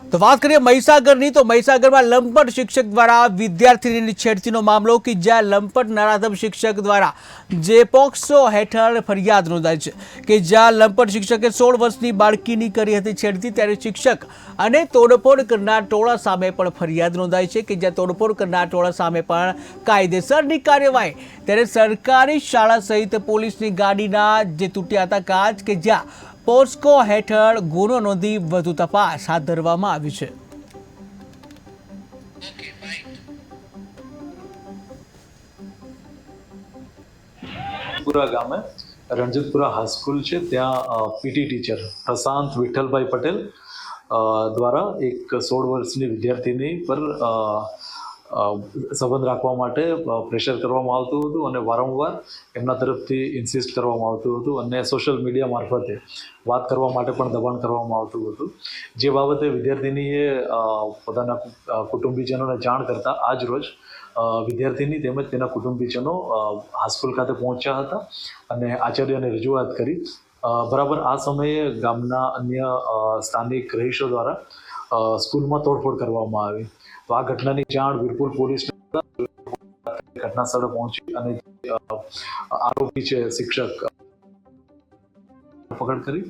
તો વાત કરીએ મહીસાગરની, તો મહીસાગરમાં લંપટ શિક્ષક દ્વારા વિદ્યાર્થીની છેડતીનો મામલો કે જ્યાં લંપટ નરાધમ શિક્ષક દ્વારા જે પોક્સો હેઠળ ફરિયાદ નોંધાઈ છે કે જ્યાં લંપટ શિક્ષકે 16 વર્ષની બાળકીની કરી હતી છેડતી, ત્યારે શિક્ષક અને તોડફોડ કરનાર ટોળા સામે પણ ફરિયાદ નોંધાઈ છે કે જ્યાં તોડફોડ કરનાર ટોળા સામે પણ કાયદેસરની કાર્યવાહી। ત્યારે સરકારી શાળા સહિત પોલીસની ગાડીના જે તૂટ્યા હતા કાચ કે જ્યાં પોસ્કો હેઠળ ગુનો નોંધી વધુ તપાસ હાથ ધરવામાં આવી છે। પુરા ગામે રણજીતપુરા હાઈસ્કૂલ છે, ત્યાં પીટી ટીચર પ્રશાંત વિઠ્ઠલભાઈ પટેલ દ્વારા એક 16 વર્ષની વિદ્યાર્થીની પર સંબંધ રાખવા માટે પ્રેશર કરવામાં આવતું હતું અને વારંવાર એમના તરફથી ઇન્સિસ્ટ કરવામાં આવતું હતું અને સોશિયલ મીડિયા મારફતે વાત કરવા માટે પણ દબાણ કરવામાં આવતું હતું, જે બાબતે વિદ્યાર્થીનીએ પોતાના કુટુંબીજનોને જાણ કરતા આજ રોજ વિદ્યાર્થીની તેમજ તેના કુટુંબીજનો હાઈસ્કૂલ ખાતે પહોંચ્યા હતા અને આચાર્યને રજૂઆત કરી। બરાબર આ સમયે ગામના અન્ય સ્થાનિક રહીશો દ્વારા સ્કૂલમાં તોડફોડ કરવામાં આવી। તો આ ઘટનાની જાણ વીરપુર પોલીસ ઘટના સ્થળે પહોંચી અને આરોપી છે શિક્ષક પકડ કરી